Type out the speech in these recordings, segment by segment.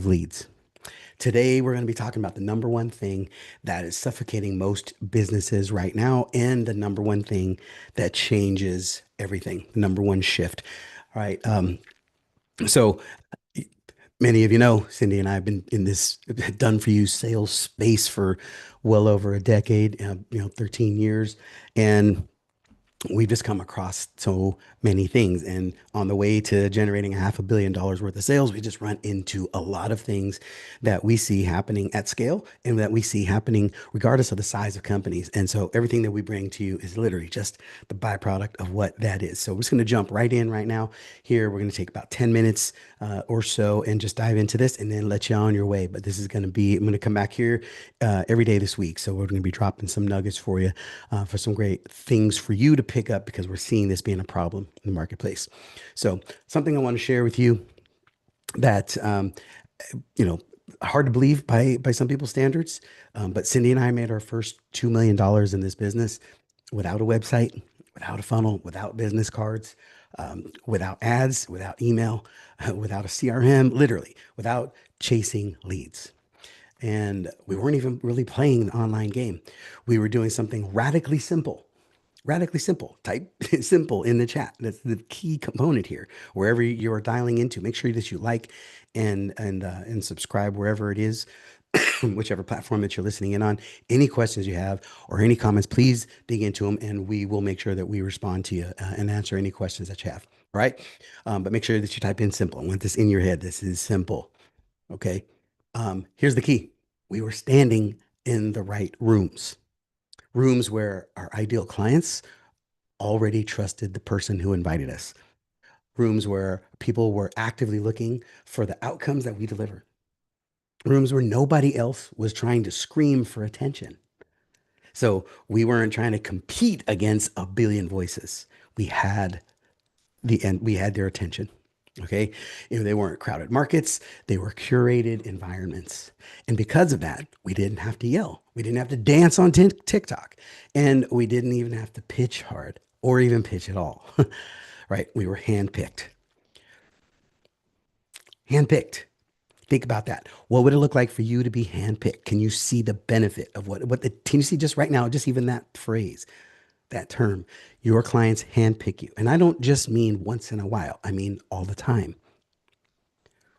of leads. Today, we're going to be talking about the number one thing that is suffocating most businesses right now, and the number one thing that changes everything, the number one shift. All right. So many of you know, Cindy and I have been in this done for you sales space for well over a decade, 13 years. And we've just come across so many things. And on the way to generating $500 million worth of sales, we just run into a lot of things that we see happening at scale and that we see happening regardless of the size of companies. And so everything that we bring to you is literally just the byproduct of what that is. So we're just going to jump right in right now. Here, we're going to take about 10 minutes or so and just dive into this and then let you on your way. But this is going to be, I'm going to come back here every day this week. So we're going to be dropping some nuggets for you for some great things for you to pick up because we're seeing this being a problem in the marketplace. So something I want to share with you that, you know, hard to believe by some people's standards. But Cindy and I made our first $2 million in this business without a website, without a funnel, without business cards, without ads, without email, without a CRM, literally without chasing leads. And we weren't even really playing the online game. We were doing something radically simple. Radically simple. Type simple in the chat. That's the key component here. Wherever you're dialing into, make sure that you like and subscribe wherever it is, whichever platform that you're listening in on. Any questions you have or any comments, please dig into them, and we will make sure that we respond to you and answer any questions that you have. All right. But make sure that you type in simple. I want this in your head. This is simple. Okay. Here's the key. We were standing in the right rooms, rooms where our ideal clients already trusted the person who invited us, rooms where people were actively looking for the outcomes that we deliver, rooms where nobody else was trying to scream for attention. So we weren't trying to compete against a billion voices. We had we had their attention. Okay. They weren't crowded markets, they were curated environments. And because of that, we didn't have to yell. We didn't have to dance on TikTok. And we didn't even have to pitch hard or even pitch at all. Right. We were handpicked. Handpicked. Think about that. What would it look like for you to be handpicked? Can you see the benefit of can you see just right now, just even that phrase, that term, your clients handpick you? And I don't just mean once in a while, I mean all the time.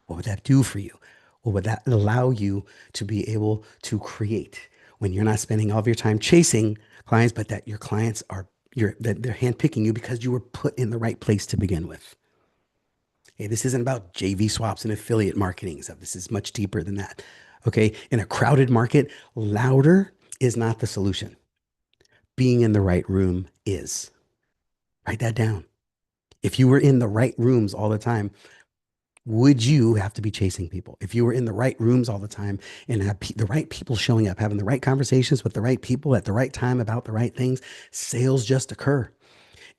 What would that do for you? What would that allow you to be able to create when you're not spending all of your time chasing clients, but that your clients are that they're handpicking you because you were put in the right place to begin with? Okay, this isn't about JV swaps and affiliate marketing stuff. This is much deeper than that. Okay, in a crowded market, louder is not the solution. Being in the right room is. Write that down. If you were in the right rooms all the time, would you have to be chasing people? If you were in the right rooms all the time and have the right people showing up, having the right conversations with the right people at the right time about the right things, sales just occur.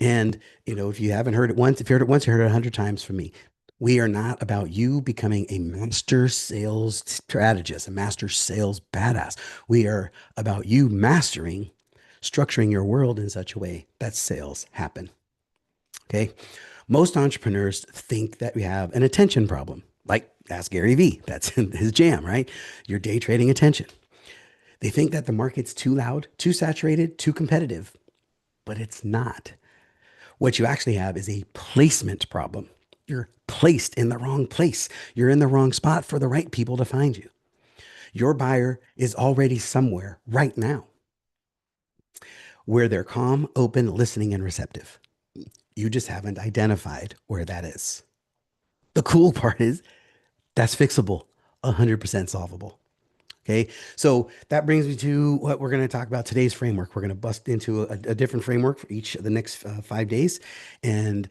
And, if you haven't heard it once, if you heard it once, you heard it 100 times from me. We are not about you becoming a master sales strategist, a master sales badass. We are about you mastering, structuring your world in such a way that sales happen. Okay. Most entrepreneurs think that we have an attention problem. Like, ask Gary Vee. That's his jam, right? You're day trading attention. They think that the market's too loud, too saturated, too competitive, but it's not. What you actually have is a placement problem. You're placed in the wrong place. You're in the wrong spot for the right people to find you. Your buyer is already somewhere right now where they're calm, open, listening, and receptive. You just haven't identified where that is. The cool part is that's fixable, 100% solvable. Okay. So that brings me to what we're going to talk about today's framework. We're going to bust into a different framework for each of the next 5 days and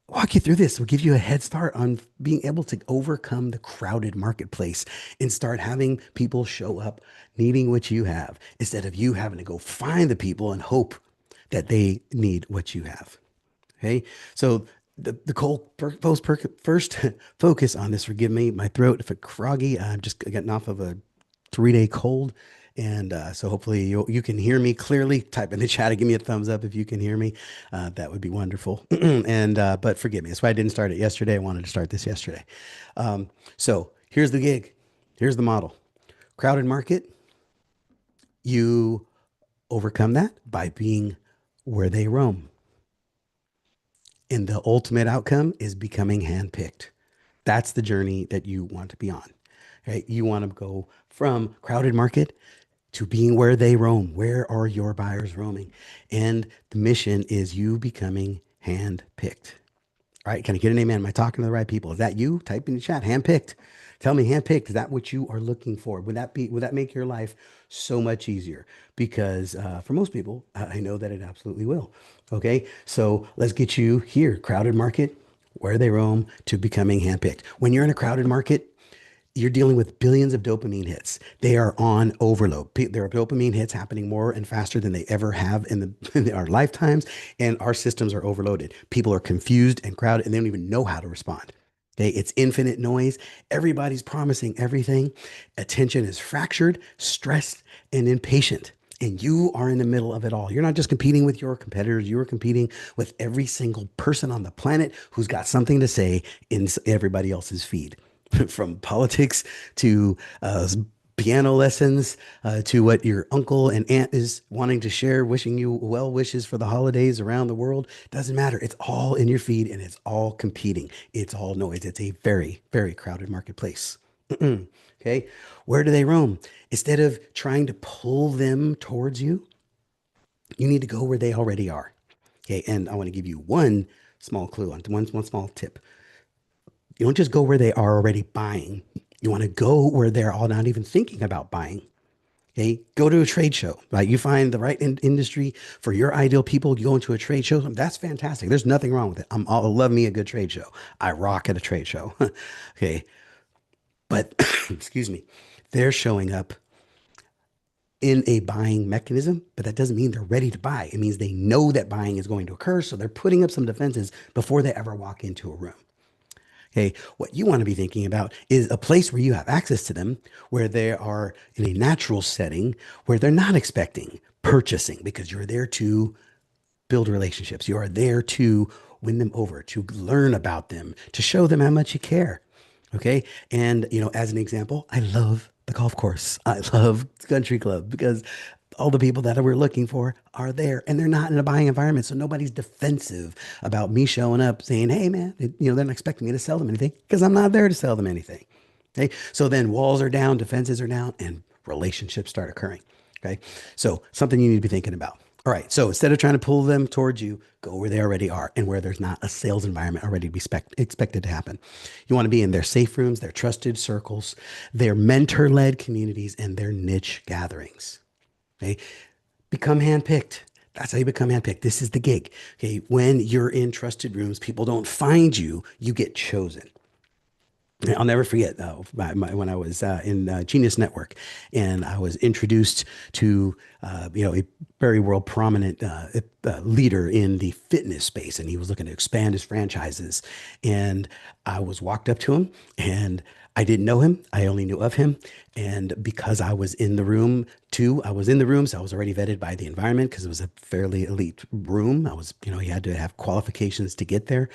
walk you through this. We'll give you a head start on being able to overcome the crowded marketplace and start having people show up needing what you have instead of you having to go find the people and hope that they need what you have. Okay. So the cold first focus on this. Forgive me, my throat, if it's froggy, I'm just getting off of a 3-day cold. And so hopefully you can hear me clearly. Type in the chat and give me a thumbs up if you can hear me. That would be wonderful. And but forgive me. That's why I didn't start it yesterday. I wanted to start this yesterday. So Here's the gig. Here's the model. Crowded market, you overcome that by being where they roam. And the ultimate outcome is becoming handpicked. That's the journey that you want to be on. Right? You want to go from crowded market to being where they roam. Where are your buyers roaming? And the mission is you becoming handpicked. All right, can I get an amen? Am I talking to the right people? Is that you? Type in the chat. Handpicked. Tell me, handpicked. Is that what you are looking for? Would that make your life so much easier? Because for most people, I know that it absolutely will. Okay, so let's get you here. Crowded market, where they roam, to becoming handpicked. When you're in a crowded market, you're dealing with billions of dopamine hits. They are on overload. There are dopamine hits happening more and faster than they ever have in our lifetimes, and our systems are overloaded. People are confused and crowded, and they don't even know how to respond. Okay, it's infinite noise. Everybody's promising everything. Attention is fractured, stressed, and impatient. And you are in the middle of it all. You're not just competing with your competitors, you are competing with every single person on the planet who's got something to say in everybody else's feed. From politics to piano lessons to what your uncle and aunt is wanting to share, wishing you well wishes for the holidays around the world. Doesn't matter. It's all in your feed and it's all competing. It's all noise. It's a very, very crowded marketplace. Okay. Where do they roam? Instead of trying to pull them towards you, you need to go where they already are. Okay. And I want to give you one small clue on one small tip. You don't just go where they are already buying. You want to go where they're all not even thinking about buying. Okay, go to a trade show. Right, you find the right industry for your ideal people. You go into a trade show. That's fantastic. There's nothing wrong with it. I love me a good trade show. I rock at a trade show. Okay, but excuse me, they're showing up in a buying mechanism, but that doesn't mean they're ready to buy. It means they know that buying is going to occur, so they're putting up some defenses before they ever walk into a room. Okay, what you want to be thinking about is a place where you have access to them, where they are in a natural setting, where they're not expecting purchasing because you're there to build relationships. You are there to win them over, to learn about them, to show them how much you care. Okay. And, as an example, I love the golf course. I love country club because all the people that we're looking for are there and they're not in a buying environment. So nobody's defensive about me showing up saying, hey, man, they're not expecting me to sell them anything because I'm not there to sell them anything. Okay. So then walls are down, defenses are down, and relationships start occurring. Okay. So something you need to be thinking about. All right. So instead of trying to pull them towards you, go where they already are and where there's not a sales environment already to be expected to happen. You want to be in their safe rooms, their trusted circles, their mentor led communities, and their niche gatherings. Okay. Become handpicked. That's how you become handpicked. This is the gig. Okay. When you're in trusted rooms, people don't find you, you get chosen. I'll never forget when I was in Genius Network, and I was introduced to a very world prominent leader in the fitness space, and he was looking to expand his franchises. And I was walked up to him, and I didn't know him. I only knew of him. And because I was in the room too, I was in the room, so I was already vetted by the environment because it was a fairly elite room. You had to have qualifications to get there,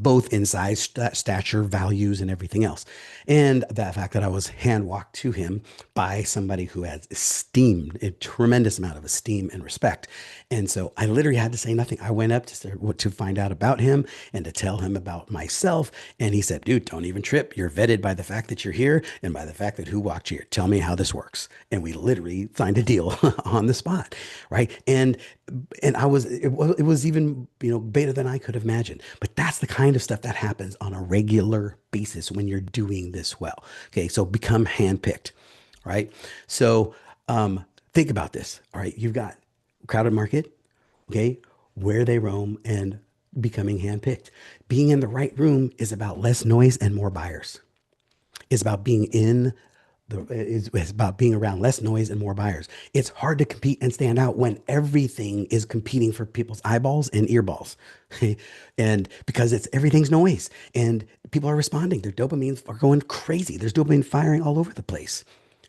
both in size, stature, values, and everything else. And the fact that I was hand walked to him by somebody who has esteemed, a tremendous amount of esteem and respect. And so I literally had to say nothing. I went up to find out about him and to tell him about myself. And he said, dude, don't even trip. You're vetted by the fact that you're here and by the fact that who walked you here. Tell me how this works. And we literally signed a deal on the spot. Right. And it was even, better than I could have imagined. But that's the kind of stuff that happens on a regular basis when you're doing this well. Okay. So become handpicked. Right. So think about this. All right. You've got crowded market. Okay. Where they roam and becoming handpicked. Being in the right room is about less noise and more buyers. It's about being it's about being around less noise and more buyers. It's hard to compete and stand out when everything is competing for people's eyeballs and earballs. And because everything's noise and people are responding, their dopamines are going crazy. There's dopamine firing all over the place.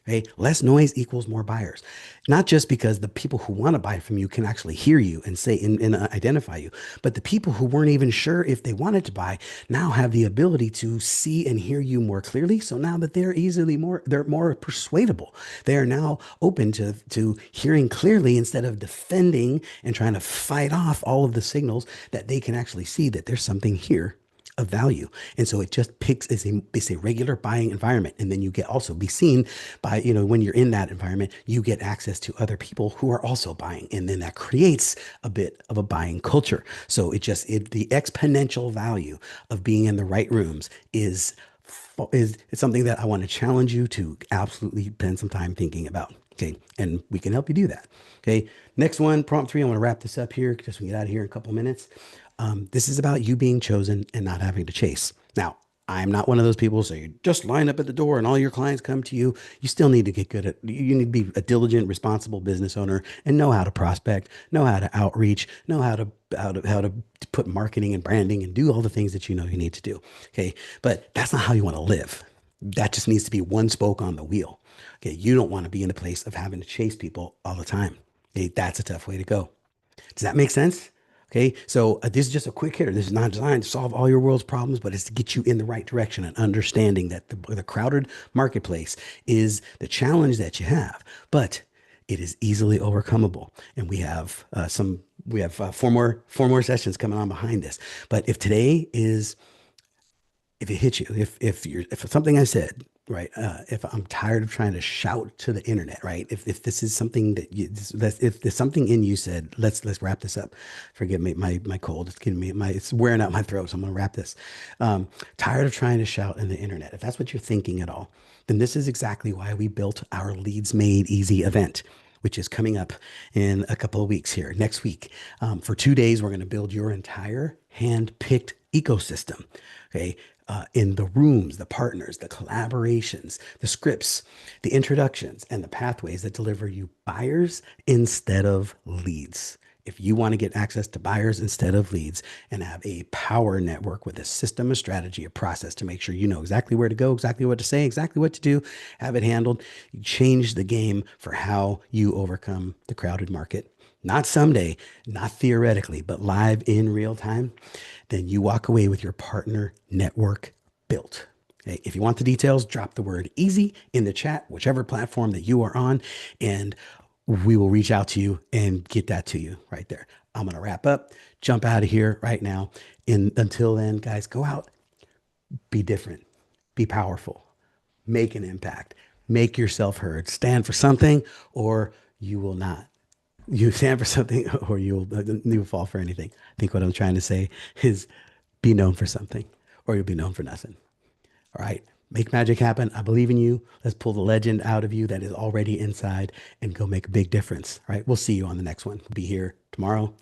Okay, less noise equals more buyers. Not just because the people who want to buy from you can actually hear you and say and identify you, but the people who weren't even sure if they wanted to buy now have the ability to see and hear you more clearly. So now that they're more persuadable. They are now open to hearing clearly instead of defending and trying to fight off all of the signals that they can actually see that there's something here of value. And so it just picks it's a regular buying environment. And then you get also be seen by, when you're in that environment, you get access to other people who are also buying. And then that creates a bit of a buying culture. So the exponential value of being in the right rooms is it's something that I want to challenge you to absolutely spend some time thinking about. Okay. And we can help you do that. Okay. Next one, prompt three. I want to wrap this up here because we get out of here in a couple minutes. This is about you being chosen and not having to chase. Now, I'm not one of those people. So you just line up at the door and all your clients come to you. You still need to get good at, you need to be a diligent, responsible business owner and know how to prospect, know how to outreach, know how to put marketing and branding and do all the things that you know you need to do. Okay. But that's not how you want to live. That just needs to be one spoke on the wheel. Okay. You don't want to be in a place of having to chase people all the time. Okay. That's a tough way to go. Does that make sense? Okay, so this is just a quick hitter. This is not designed to solve all your world's problems, but it's to get you in the right direction and understanding that the crowded marketplace is the challenge that you have, but it is easily overcomable. And we have four more sessions coming on behind this. But if it hits you, if it's something I said, right, if I'm tired of trying to shout to the internet, right, if this is something if there's something in you said, let's wrap this up. Forgive me, my cold, it's wearing out my throat, so I'm gonna wrap this. Tired of trying to shout in the internet. If that's what you're thinking at all, then this is exactly why we built our Leads Made Easy event, which is coming up in a couple of weeks here, next week. For 2 days, we're going to build your entire hand-picked ecosystem. Okay. In the rooms, the partners, the collaborations, the scripts, the introductions, and the pathways that deliver you buyers instead of leads. If you want to get access to buyers instead of leads and have a power network with a system, a strategy, a process to make sure you know exactly where to go, exactly what to say, exactly what to do, have it handled, you change the game for how you overcome the crowded market. Not someday, not theoretically, but live in real time, then you walk away with your partner network built. Okay, if you want the details, drop the word easy in the chat, whichever platform that you are on, and we will reach out to you and get that to you right there. I'm going to wrap up, jump out of here right now. And until then, guys, go out, be different, be powerful, make an impact, make yourself heard, stand for something, or you will not. You stand for something, or you'll fall for anything. I think what I'm trying to say is be known for something, or you'll be known for nothing. All right. Make magic happen. I believe in you. Let's pull the legend out of you that is already inside and go make a big difference. All right. We'll see you on the next one. Be here tomorrow.